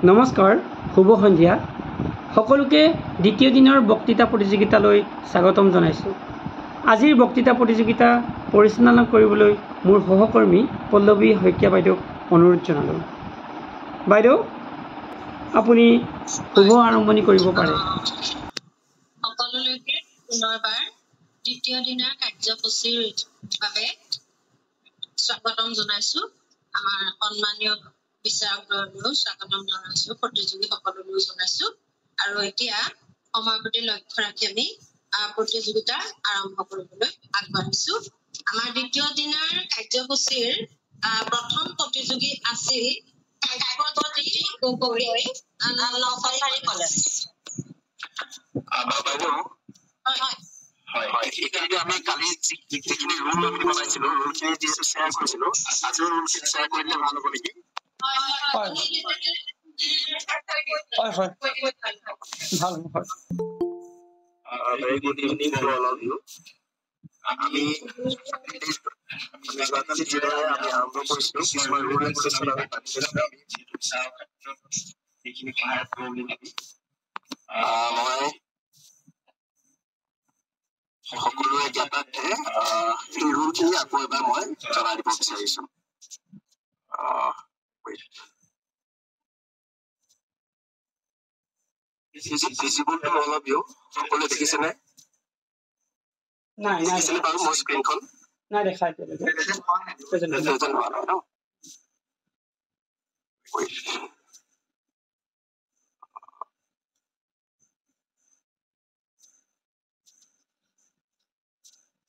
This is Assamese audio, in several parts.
নমস্কাৰ, শুভ সন্ধিয়া। সকলোকে দ্বিতীয় দিনৰ বক্তৃতা প্ৰতিযোগিতালৈ স্বাগতম জনাইছোঁ। আজিৰ বক্তৃতা প্ৰতিযোগিতা পৰিচালনা কৰিবলৈ মোৰ সহকৰ্মী পল্লৱী শইকীয়া বাইদেউক অনুৰোধ জনালোঁ। বাইদেউ, আপুনি শুভ আৰম্ভণি কৰিব পাৰে। সকলোলৈকে পুনৰবাৰ দ্বিতীয় দিনৰ কাৰ্যসূচীৰ বাবে স্বাগতম জনাইছোঁ। আমাৰ সন্মানীয় বিচাৰকসকলকো স্বাগতম জনাইছোঁ, প্ৰতিযোগীসকলকো জনাইছোঁ। আৰু এতিয়া সময়ৰ প্ৰতি লক্ষ্য ৰাখি আমি প্ৰতিযোগিতা আৰম্ভ কৰিবলৈ আগবাঢ়িছোঁ। আমাৰ দ্বিতীয় দিনৰ কাৰ্যসূচীৰ প্ৰথম প্ৰতিযোগী আছিল কাব্যজ্যোতি গগৈ, নলবাৰী কলেজ। আমি কালি যিখিনি ৰুল বনাইছিলো, ৰুলখিনি যিহেতু শ্বেয়াৰ কৰিছিলো, আজিও ৰুলখিনি শ্বেয়াৰ কৰিলে ভাল হ'ব নেকি? Very good evening to all of you. আমি আৰম্ভ কৰিছিলো কিছুমান ৰুল এণ্ড ৰেগুলেশ্যন আমি পাতিছিলো। সেইখিনি সহায় কৰিব বুলি ভাবি মই সকলোৰে জ্ঞাতাৰ্থে এই ৰুলখিনি আকৌ এবাৰ মই জনাই দিব বিচাৰিছো। Visible to all of you, সকলোৱে দেখিছেনে? দেখিছেনে বাৰু মোৰ স্ক্ৰীনখন? নাই দেখা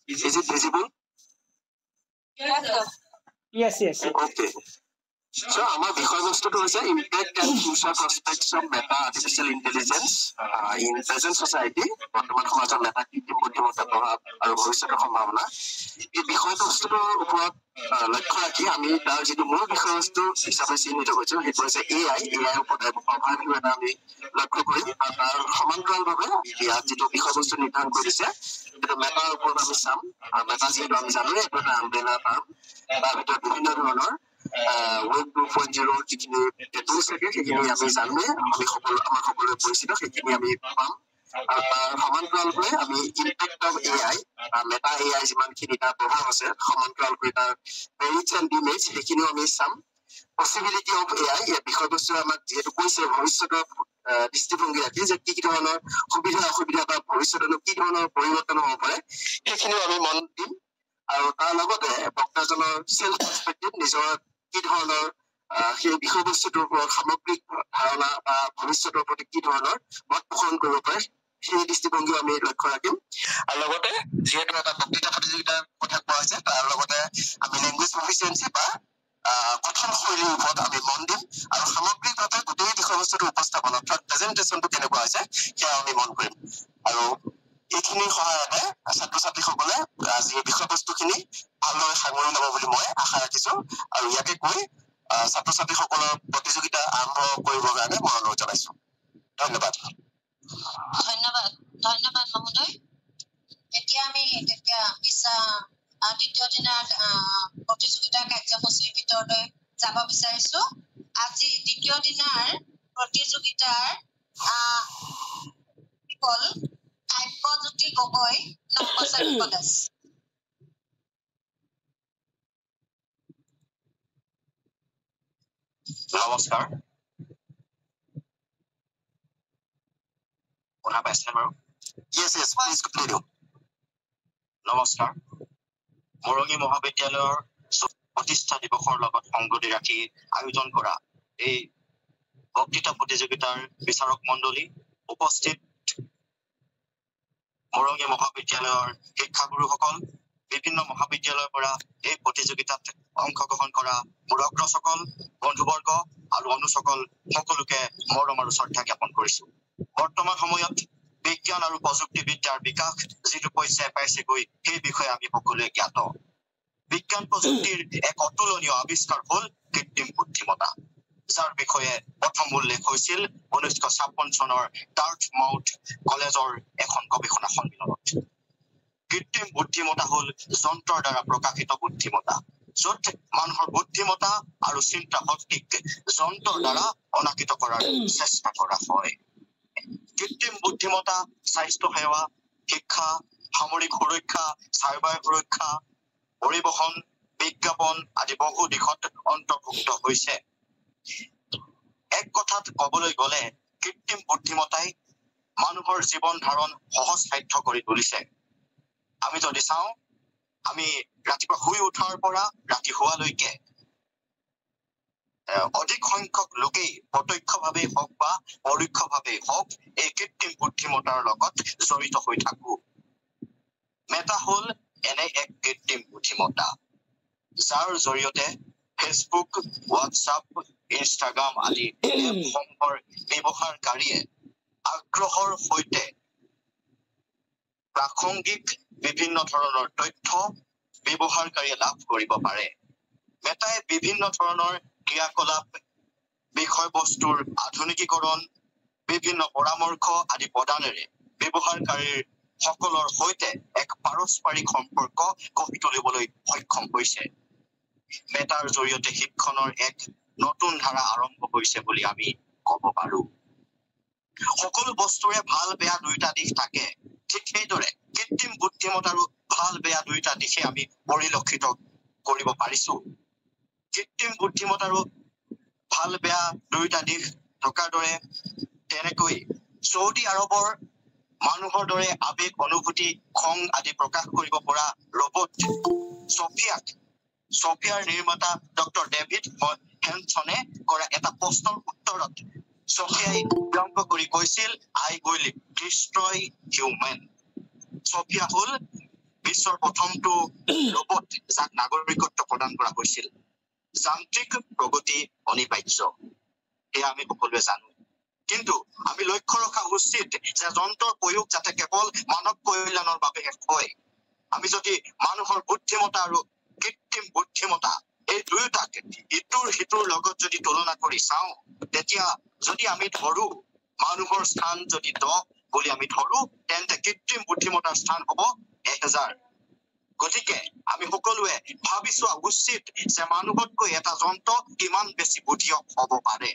Is it visible? Yes. Okay. So, our বিষয়বস্তুটো হৈছে impact and future prospects of meta artificial intelligence in present society, বৰ্তমান সমাজত মেটা কৃত্ৰিম বুদ্ধিমত্তাৰ প্ৰভাৱ আৰু ভৱিষ্যতৰ সম্ভাৱনা। এই বিষয়বস্তুটোৰ ওপৰত লক্ষ্য ৰাখি আমি তাৰ যিটো মূল বিষয়বস্তু হিচাপে চিহ্নিত কৰিছো, সেইটো হৈছে AI ওপৰত অভাৰভিউ এটা আমি লক্ষ্য কৰিম। আৰু তাৰ সমান্তৰালভাৱে ইয়াত যিটো বিষয়বস্তু নিৰ্ধাৰণ কৰিছে, সেইটো মেটাৰ ওপৰত আমি চাম। আৰু মেটা যিহেতু আমি জানোৱে এইটো এটা আমব্ৰেলা টাৰ্ম, তাৰ ভিতৰত বিভিন্ন ধৰণৰ Web 2.0 যিখিনি টুলছ থাকে সেইখিনি আমি জানোৱে, আমাৰ সকলোৱে পৰিচিত, সেইখিনি আমি পাম। আৰু তাৰ সমান্তৰালকৈ আমি impact of AI, meta AI যিমানখিনি তাৰ প্ৰভাৱ আছে, সমান্তৰালকৈ তাৰ মেৰিটছ এণ্ড ডিমেৰিটছ সেইখিনিও আমি চাম। পচিবিলিটি অফ AI, এই বিষয়বস্তুৱে আমাক যিহেতু কৈছে ভৱিষ্যতৰ দৃষ্টিভংগী ৰাখি যে কি ধৰণৰ সুবিধা অসুবিধা বা ভৱিষ্যতলৈ কি ধৰণৰ পৰিৱৰ্তন হ'ব পাৰে, সেইখিনিও আমি মন দিম। আৰু তাৰ লগতে বক্তাজনৰ চেল্ফ পাৰ্সপেক্টিভ, নিজৰ কি ধৰণৰ সেই বিষয়বস্তুটোৰ ওপৰত সামগ্ৰিক ধাৰণা বা ভৱিষ্যতৰ প্ৰতি কি ধৰণৰ মত পোষণ কৰিব পাৰে, সেই দৃষ্টিভংগীও আমি লক্ষ্য ৰাখিম। আৰু লগতে যিহেতু এটা বক্তৃতা প্ৰতিযোগিতাৰ কথা কোৱা হৈছে, তাৰ লগতে আমি লেংগুৱেজ প্ৰফিচিয়েঞ্চি বা কথন শৈলীৰ ওপৰত আমি মন দিম। আৰু সামগ্ৰিকভাৱে গোটেই বিষয়বস্তুটো উপস্থাপন অৰ্থাৎ প্ৰেজেণ্টেশ্যনটো কেনেকুৱা হৈছে সেয়া আমি মন কৰিম। আৰু এইখিনিৰ সহায়তে ছাত্ৰ ছাত্ৰীসকলে আজি এই বিষয়বস্তুখিনি ভালদৰে সাঙুৰি ল'ব বুলি মই আশা ৰাখিছো। আৰু ইয়াকে কৈ ছাত্ৰ ছাত্ৰীসকলৰ প্ৰতিযোগিতা আৰম্ভ কৰিবৰ কাৰণে মই অনুৰোধ জনাইছো। ধন্যবাদ মহোদয়। এতিয়া আমি দ্বিতীয় দিনৰ প্ৰতিযোগিতাৰ কাৰ্যসূচীৰ ভিতৰলৈ যাব বিচাৰিছো। আজি দ্বিতীয় দিনৰ প্ৰতিযোগিতাৰ কাব্যজ্যোতি গগৈ, নলবাৰী কলেজ। নমস্কাৰ, শুনা পাইছেনে বাৰু? Yes, please continue. নমস্কাৰ, মৰঙী মহাবিদ্যালয়ৰ প্ৰতিষ্ঠা দিৱসৰ লগত সংগতি ৰাখি আয়োজন কৰা এই বক্তৃতা প্ৰতিযোগিতাৰ বিচাৰক মণ্ডলী, উপস্থিত মৰঙী মহাবিদ্যালয়ৰ শিক্ষাগুৰুসকল, বিভিন্ন মহাবিদ্যালয়ৰ পৰা এই প্ৰতিযোগিতাত অংশগ্ৰহণ কৰা মোৰ অগ্ৰজসকল, বন্ধুবৰ্গ আৰু অনুজসকল, সকলোকে মৰম আৰু শ্ৰদ্ধা জ্ঞাপন কৰিছো। বৰ্তমান সময়ত বিজ্ঞান আৰু প্ৰযুক্তিবিদ্যাৰ বিকাশ যিটো পৰ্যায় পাইছেগৈ, সেই বিষয়ে আমি সকলোৱে জ্ঞাত। বিজ্ঞান প্ৰযুক্তিৰ এক অতুলনীয় আৱিষ্কাৰ হল কৃত্ৰিম বুদ্ধিমত্তা, যাৰ বিষয়ে প্ৰথম উল্লেখ হৈছিল 1956 চনৰ ডাৰ্টমাউথ কলেজৰ এখন গৱেষণা সন্মিলনত। কৃত্ৰিম বুদ্ধিমত্তা হল যন্ত্ৰৰ দ্বাৰা প্ৰকাশিত বুদ্ধিমত্তা, য'ত মানুহৰ বুদ্ধিমতা আৰু চিন্তা শক্তিক যন্ত্ৰৰ দ্বাৰা অনাকিত কৰাৰ চেষ্টা কৰা হয়। কৃত্ৰিম বুদ্ধিমতা, স্বাস্থ্য সেৱা, শিক্ষা, সামৰিক সুৰক্ষা, চাইবাৰ সুৰক্ষা, পৰিবহন, বিজ্ঞাপন আদি বহু দিশত অন্তৰ্ভুক্ত হৈছে। এক কথাত কবলৈ গলে কৃত্ৰিম বুদ্ধিমতাই মানুহৰ জীৱন ধাৰণ সহজ সাধ্য কৰি তুলিছে। আমি যদি চাওঁ, আমি ৰাতিপুৱা শুই উঠাৰ পৰা ৰাতি শুৱালৈকে অধিক সংখ্যক লোকেই প্ৰত্যক্ষভাৱেই হওক বা পৰোক্ষভাৱেই হওক এই কৃত্ৰিম বুদ্ধিমতাৰ লগত জড়িত হৈ থাকো। মেটা হল এনে এক কৃত্ৰিম বুদ্ধিমতা, যাৰ জৰিয়তে ফেচবুক, হোৱাটছআপ, ইনষ্টাগ্ৰাম আদি এপসমূহৰ ব্যৱহাৰকাৰীয়ে আগ্ৰহৰ সৈতে প্ৰাসংগিক বিভিন্ন ধৰণৰ তথ্য ব্যৱহাৰকাৰীয়ে লাভ কৰিব পাৰে। মেটাই বিভিন্ন ধৰণৰ ক্ৰিয়াকলাপ, বিষয়বস্তুৰ আধুনিকীকৰণ, বিভিন্ন পৰামৰ্শ আদি প্ৰদানেৰে ব্যৱহাৰকাৰীৰ সকলৰ সৈতে এক পাৰস্পৰিক সম্পৰ্ক গঢ়ি তুলিবলৈ সক্ষম হৈছে। মেটাৰ জৰিয়তে শিক্ষণৰ এক নতুন ধাৰা আৰম্ভ হৈছে বুলি আমি কব পাৰো। সকলো বস্তুৰে ভাল বেয়া দুইটা দিশ থাকে, ঠিক সেইদৰে কৃত্ৰিম বুদ্ধিমতাৰো ভাল বেয়া দুইটা দিশে আমি পৰিলক্ষিত কৰিব পাৰিছো। কৃত্ৰিম বুদ্ধিমতাৰো ভাল বেয়া দুইটা দিশ থকাৰ দৰে তেনেকৈ চৌদি আৰবৰ মানুহৰ দৰে আবেগ, অনুভূতি, খং আদি প্ৰকাশ কৰিব পৰা ৰবট ছফিয়াৰ নিৰ্মাতা ডক্টৰ ডেভিড হেনছনে কৰা এটা প্ৰশ্নৰ উত্তৰত ছফিয়াই ব্যংগ কৰি কৈছিল, আই উইল ডিষ্ট্ৰয় হিউমেন। ছফিয়া হল বিশ্বৰ প্ৰথমটো ৰবট যাক নাগৰিকত্ব প্ৰদান কৰা হৈছিল। যান্ত্ৰিক প্ৰগতি অনিবাৰ্য, সেয়া আমি সকলোৱে জানো। কিন্তু আমি লক্ষ্য ৰখা উচিত যে যন্ত্ৰৰ প্ৰয়োগ যাতে কেৱল মানৱ কল্যাণৰ বাবে হয়। আমি যদি মানুহৰ বুদ্ধিমতা আৰু কৃত্ৰিম বুদ্ধিমতা এই দুয়োটাক ইটোৰ সিটোৰ লগত যদি তুলনা কৰি চাওঁ, তেতিয়া যদি আমি ধৰো মানুহৰ স্থান যদি 10 বুলি আমি ধৰো, তেন্তে কৃত্ৰিম বুদ্ধিমতাৰ স্থান হব 1000। গতিকে আমি সকলোৱে ভাবি চোৱা উচিত যে মানুহতকৈ এটা যন্ত্ৰ কিমান বেছি বুদ্ধিয়ক হব পাৰে।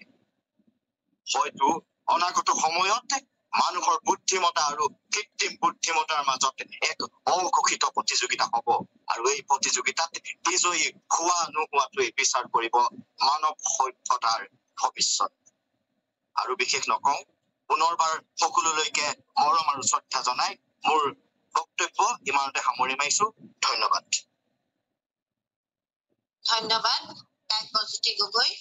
হয়তো অনাগত সময়ত মানুহৰ বুদ্ধিমতা আৰু কৃত্ৰিম বুদ্ধিমতাৰ মাজত এক অঘোষিত প্ৰতিযোগিতা হব, আৰু এই প্ৰতিযোগিতাত বিজয়ী হোৱা নোহোৱাটোৱে বিচাৰ কৰিব মানৱ সভ্যতাৰ ভৱিষ্যত। আৰু বিশেষ নকওঁ, পুনৰবাৰ সকলোলৈকে মৰম আৰু শ্ৰদ্ধা জনাই মোৰ বক্তব্য ইমানতে সামৰি মাৰিছো। ধন্যবাদ। ধন্যবাদ কাব্যজ্যোতি গগৈ।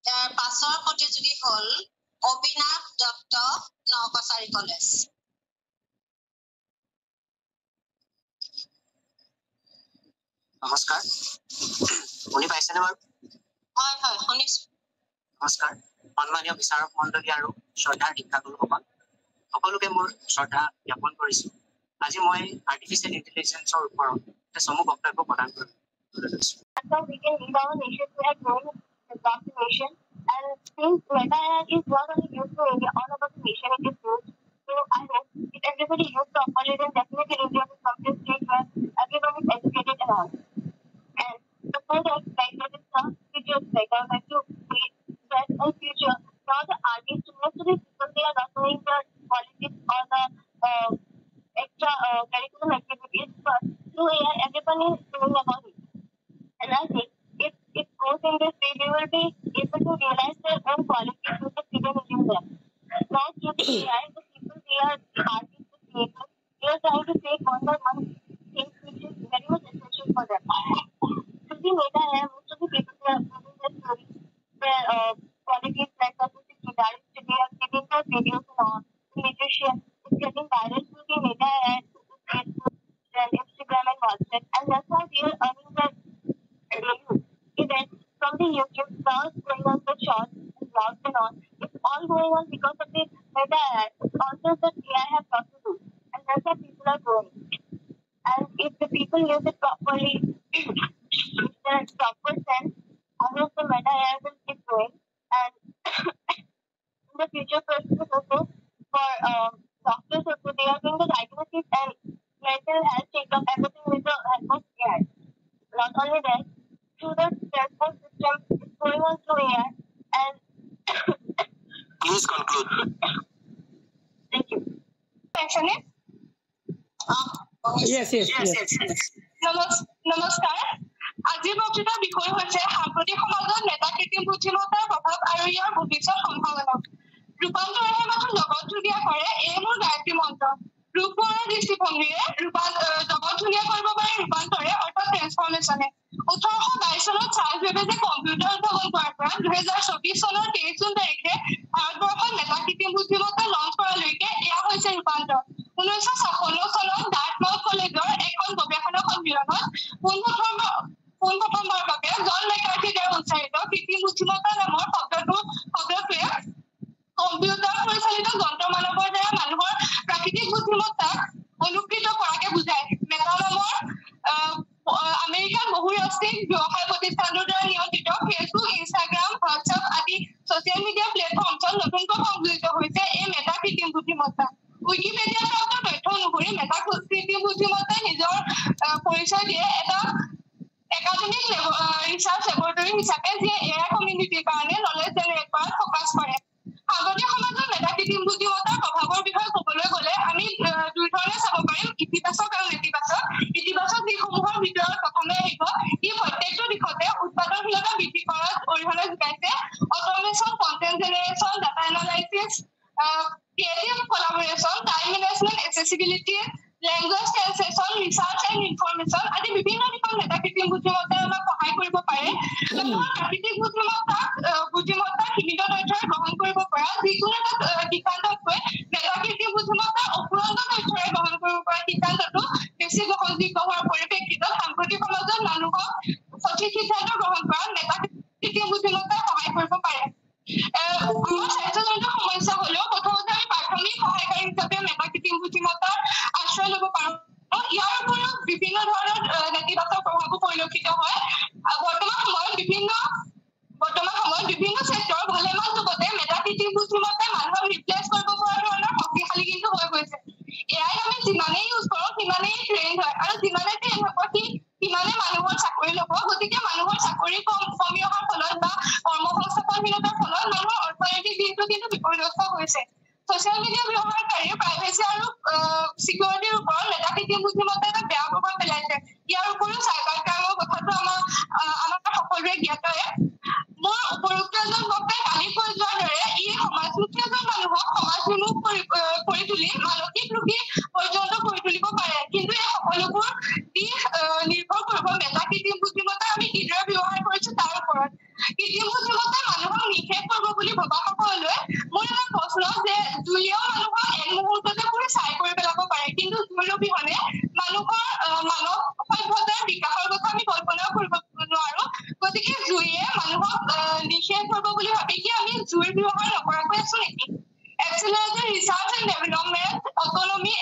ইয়াৰ পাছৰ প্ৰতিযোগী হল অবিনাশ দত্ত, নকছাৰী কলেজ। নমস্কাৰ, শুনি পাইছেনে বাৰু? হয় হয় শুনিছো। নমস্কাৰ, সন্মানীয় বিচাৰক মণ্ডলী আৰু শ্ৰদ্ধাৰ শিক্ষাগুৰুসকল, সকলোকে মোৰ শ্ৰদ্ধা জ্ঞাপন কৰিছো। আজি মই আৰ্টিফিচিয়েল ইণ্টেলিজেন্সৰ ওপৰত এটা চমু বক্তব্য প্ৰদান কৰিবলৈ লৈছো। We can lead our nation to a growing destination, and since Meta AI is not only used to India, all over the nation it is used. So I hope if everybody used properly, then definitely India will come to a stage where everyone is educated and all. And the fourth aspect that is the future aspect, I would like to say that in future, now the artists, most of the people, they are not doing the politics or the extra curriculum activities, but through AI, everyone is doing about it. And I think if it goes in this way, they will be able to realize their own qualities with the freedom within them. Not using AI, the people, they are the artists, the creators, they are trying to take one by one things which is very much essential for them. Using Meta AI, most of the people, they are using their stories, their qualities like the music guitarist, they are giving their videos and all. The musician is getting viral through the Meta AI, through Facebook, and Instagram and WhatsApp, and that's how they are earning their even from the YouTube stars going on the shorts and vlogs and all. It's all going on because of the Meta AI. It's also that AI have got to do, and that's how people are growing. And if the people use it properly, in the proper sense, I hope the Meta AI will keep growing. And in the future purposes also, for doctors also, they are doing the diagnosis and mental health checkup, everything with the help of AI. পাইছেনে? Yes. নমস্কাৰ। আজিৰ বক্তৃতাৰ বিষয় হৈছে সাম্প্ৰতিক সমাজত নেতা কৃত্ৰিম বুদ্ধিমত্তাৰ প্ৰভাৱ আৰু ইয়াৰ ভৱিষ্যত সম্ভাৱনা। ৰূপান্তৰেহে মাথো জগত ধুনীয়া কৰে, এই মোৰ গায়ত্ৰী মন্ত্ৰ। ৰূপৰ দৃষ্টিভংগীৰে জগত ধুনীয়া কৰিব পাৰে ৰূপান্তৰে, অৰ্থাৎ ট্ৰেন্সফৰ্মেশ্যনে। 1822 চনত চাৰ্লছ বেবেজে কম্পিউটাৰ উদ্ভাৱন কৰাৰ পৰা 2024 চনৰ 23 জুন তাৰিখে ভাৰতবৰ্ষত নেতা কৃত্ৰিম বুদ্ধিমত্তা লঞ্চ কৰালৈকে এয়া হৈছে ৰূপান্তৰ। 1956 চনত ডাৰ্টমাউথ কলেজৰ এখন গৱেষণা সন্মিলনত পোনপ্ৰথমবাৰৰ বাবে জন মেকাৰ্থিৰ দ্বাৰা উচ্চাৰিত কৃত্ৰিম বুদ্ধিমত্তা নামৰ শব্দটোৱে কম্পিউটাৰ পৰিচালিত যন্ত্ৰ মানৱৰ দ্বাৰা মানুহৰ প্ৰাকৃতিক বুদ্ধিমত্তাক অনুকৃত কৰাকে বুজায়। মেটা নামৰ আমেৰিকাৰ বহুৰাষ্ট্ৰীয় ব্যৱসায় প্ৰতিষ্ঠানটোৰ দ্বাৰা নিয়ন্ত্ৰিত ফেচবুক, ইনষ্টাগ্ৰাম, হোৱাটছআপ আদি ছচিয়েল মিডিয়া প্লেটফৰ্মছত নতুনকৈ সংযোজিত হৈছে এই মেটা কৃত্ৰিম বুদ্ধিমত্তা। উইকিপিডিয়াৰ প্ৰাপ্ত তথ্য অনুসৰি মেটা কৃত্ৰিম বুদ্ধিমত্তাই নিজৰ পৰিচয় দিয়ে এটা একাডেমিক ৰিচাৰ্চ লেবৰেটৰী হিচাপে, যিয়ে এআই কমিউনিটিৰ কাৰণে নলেজ জেনেৰেট কৰাত ফকাছ কৰে। সাম্প্ৰতিক সমাজত মেটা কৃত্ৰিম বুদ্ধিমত্তাৰ প্ৰভাৱৰ বিষয়ে ক'বলৈ গ'লে আমি দুই ধৰণে চাব পাৰিম, ইতিবাচক আৰু নেতিবাচক। ইতিবাচক দিশসমূহৰ ভিতৰত প্ৰথমে আহিব ই প্ৰত্যেকটো দিশতে উৎপাদনশীলতা বৃদ্ধি কৰাত অৰিহণা যোগাইছে। Automation, content generation, data analysis, creative collaboration, time management, accessibility, language translation, research and information আদি বিভিন্ন দিশত মেটা কৃত্ৰিম বুদ্ধিমত্তাই আমাক সহায় কৰিব পাৰে। মানুহৰ প্ৰাকৃতিক বুদ্ধিমত্তা সীমিত তথ্যৰে গ্ৰহণ কৰিব পৰা যিকোনো এটা সিদ্ধান্ততকৈ মেটা কৃত্ৰিম বুদ্ধিমত্তা অফুৰন্ত তথ্যৰে গ্ৰহণ কৰিব পৰা সিদ্ধান্তটো বেছি গ্ৰহণযোগ্য হোৱাৰ পৰিপ্ৰেক্ষিতত সাম্প্ৰতিক সমাজত মানুহক সঠিক সিদ্ধান্ত গ্ৰহণ কৰাত মেটা কৃত্ৰিম বুদ্ধিমত্তাই সহায় কৰিব পাৰে। আমাৰ স্বাস্থ্যজনিত সমস্যা হলেও প্ৰথমতে আমি প্ৰাথমিক সহায়কাৰী হিচাপে মেটা কৃত্ৰিম বুদ্ধিমত্তাৰ আশ্ৰয় ল'ব পাৰোঁ। ইয়াৰ উপৰিও বিভিন্ন ধৰণৰ নেতিবাচক প্ৰভাৱো পৰিলক্ষিত হয়। বৰ্তমান সময়ত বিভিন্ন ক্ষেত্ৰৰ ভালেমান যুগতে মেটা কৃত্ৰিম বুদ্ধিমত্তাই মানুহক ৰিপ্লেচ কৰিব পৰা ধৰণৰ শক্তিশালী কিন্তু হৈ গৈছে। এআই আমি যিমানেই ইউজ কৰোঁ সিমানেই ট্ৰেইন হয়, আৰু যিমানে ট্ৰেইন হ'ব সিমানে মানুহৰ চাকৰি ল'ব। গতিকে মানুহৰ চাকৰি কমি অহাৰ ফলত বা কৰ্মসংস্থাপনহীনতাৰ ফলত মানুহৰ অৰ্থনৈতিক দিশটো কিন্তু বিপৰ্যস্ত হৈছে। ছচিয়েল মিডিয়া ব্যৱহাৰকাৰীৰ প্ৰাইভেচি আৰু চিকিউৰিটিৰ ওপৰত মেটা কৃত্ৰিম বুদ্ধিমত্তাই এটা বেয়া প্ৰভাৱ পেলাইছে। ইয়াৰ উপৰিও চাইবাৰ ক্ৰাইমৰ কথাটো আমাৰ সকলোৰে জ্ঞাতই। মোৰ উপৰোক্ত এজন বক্তাই কালি কৈ যোৱাৰ দৰে ই সমাজমুখী এজন মানুহক সমাজবিমুখ কৰি তুলি মানসিক ৰোগী পৰ্যন্ত কৰি তুলিব পাৰে। কিন্তু এই সকলোবোৰ দিশ নিৰ্ভৰ কৰিব মেটা কৃত্ৰিম বুদ্ধিমত্তা আমি কিদৰে ব্যৱহাৰ কৰিছো তাৰ ওপৰত। কৃত্ৰিম বুদ্ধিমত্তাই মানুহক নিষেধ কৰিব বুলি ভবা সকলোৱে মোৰ এটা প্ৰশ্ন যে জুইয়েও মানুহক এক মুহূৰ্ততে পুৰি ছাই কৰি পেলাব পাৰে, কিন্তু জুইৰ অবিহনে মানুহৰ মানৱ সভ্যতাৰ বিকাশৰ কথা আমি কল্পনাও কৰিব নোৱাৰো। গতিকে জুইয়ে মানুহক নিষেধ কৰিব বুলি ভাবি কি আমি জুইৰ ব্যৱহাৰ নকৰাকৈ আছো নেকি? Accelerated research and development, autonomy,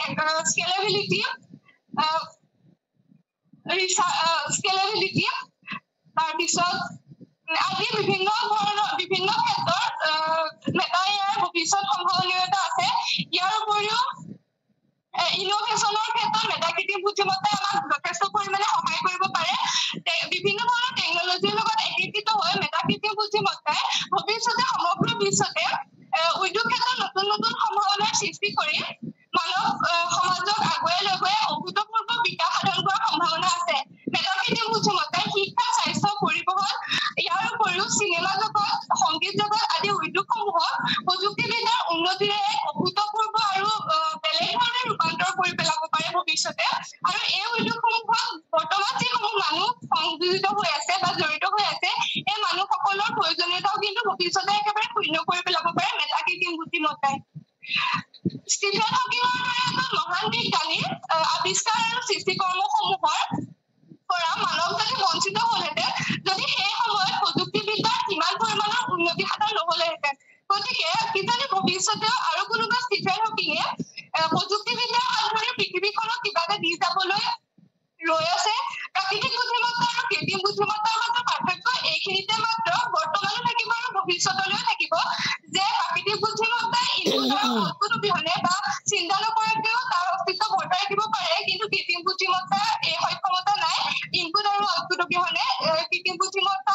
scalability, তাৰপিছত আদি বিভিন্ন ক্ষেত্ৰত মেটাই ইয়াৰ ভৱিষ্যত সম্ভাৱনীয়তা আছে। ইয়াৰ উপৰিও ইনোভেশ্যনৰ ক্ষেত্ৰত মেটা কৃত্ৰিম বুদ্ধিমত্তাই আমাক যথেষ্ট পৰিমাণে সহায় কৰিব পাৰে। বিভিন্ন ধৰণৰ টেকনলজিৰ লগত একীকৃত হৈ মেটা কৃত্ৰিম বুদ্ধিমত্তাই ভৱিষ্যতে সমগ্ৰ বিশ্বতে উদ্যোগ ক্ষেত্ৰত নতুন সম্ভাৱনাৰ সৃষ্টি কৰি মানৱ সমাজক আগুৱাই লৈ গৈ অভূতপূৰ্ব বিকাশ সাধন কৰাৰ সম্ভাৱনা আছে। মেটা কৃত্ৰিম বুদ্ধিমত্তাই শিক্ষা, স্বাস্থ্য, পৰিবহণ, ইয়াৰ উপৰিও চিনেমা জগত, সংগীত জগত আদি উদ্যোগসমূহক প্ৰযুক্তিবিদ্যাৰ উন্নতিৰে এক অভূতপূৰ্ব আৰু বেলেগ ধৰণে ৰূপান্তৰ কৰি পেলাব পাৰে ভৱিষ্যতে। আৰু এই উদ্যোগসমূহত বৰ্তমান যিসমূহ মানুহ সংযোজিত হৈ আছে বা জড়িত হৈ আছে, এই মানুহসকলৰ প্ৰয়োজনীয়তাও কিন্তু ভৱিষ্যতে একেবাৰে শূন্য কৰি পেলাব পাৰে মেটা কৃত্ৰিম বুদ্ধিমত্তাই। ষ্টিফেন হকিঙৰ দৰে এজন মহান বিজ্ঞানীৰ আৱিষ্কাৰ আৰু সৃষ্টিকৰ্মসমূহৰ পৰা মানৱ জাতি বঞ্চিত হলহেঁতেন যদি সেই সময়ত প্ৰযুক্তিবিদ্যাৰ কিমান পৰিমাণৰ উন্নতি সাধন নহলহেঁতেন। গতিকে কিজানি ভৱিষ্যতেও আৰু কোনোবা ষ্টিফেন হকিঙে প্ৰযুক্তিবিদ্যাৰ হাত ধৰি পৃথিৱীখনক কিবা এটা দি যাবলৈ ৰৈ আছে। প্ৰাকৃতিক বুদ্ধিমত্তা আৰু কৃত্ৰিম বুদ্ধিমত্তাৰ মাজৰ পাৰ্থক্য এইখিনিতে মাত্ৰ। বৰ্তমানো থাকিব আৰু ভৱিষ্যতলৈও থাকিব যে প্ৰাকৃতিক বুদ্ধিমত্তাই ইনপুট আৰু আউটপুট অবিহনে বা চিন্তা নকৰাকেও তাৰ অস্তিত্ব বৰ্তাই ৰাখিব পাৰে, কিন্তু কৃত্ৰিম বুদ্ধিমত্তাৰ এই সক্ষমতা নাই। ইনপুট আৰু আউটপুট অবিহনে কৃত্ৰিম বুদ্ধিমত্তা